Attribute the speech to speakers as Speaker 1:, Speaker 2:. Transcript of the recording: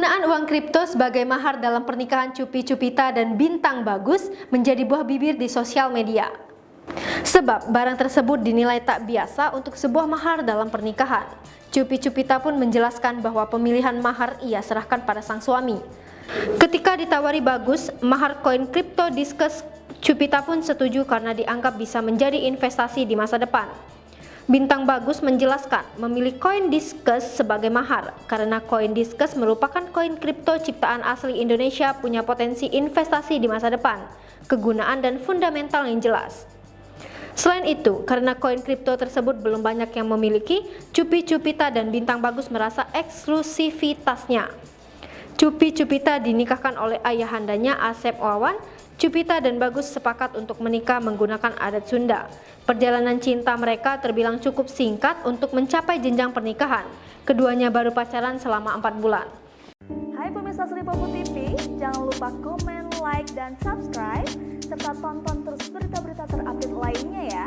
Speaker 1: Penggunaan uang kripto sebagai mahar dalam pernikahan Cupi Cupita dan Bintang Bagus menjadi buah bibir di sosial media. Sebab barang tersebut dinilai tak biasa untuk sebuah mahar dalam pernikahan. Cupi Cupita pun menjelaskan bahwa pemilihan mahar ia serahkan pada sang suami. Ketika ditawari Bagus mahar koin kripto Diskus, Cupita pun setuju karena dianggap bisa menjadi investasi di masa depan. Bintang Bagus menjelaskan memilih koin Diskus sebagai mahar karena koin Diskus merupakan koin kripto ciptaan asli Indonesia, punya potensi investasi di masa depan, kegunaan dan fundamental yang jelas. Selain itu, karena koin kripto tersebut belum banyak yang memiliki, Cupi Cupita dan Bintang Bagus merasa eksklusivitasnya. Cupi Cupita dinikahkan oleh ayahandanya Asep Wawan. Cupita dan Bagus sepakat untuk menikah menggunakan adat Sunda. Perjalanan cinta mereka terbilang cukup singkat untuk mencapai jenjang pernikahan. Keduanya baru pacaran selama 4 bulan.
Speaker 2: Hai pemirsa Sri Popo TV, jangan lupa komen, like, dan subscribe, serta tonton terus berita-berita terupdate lainnya ya.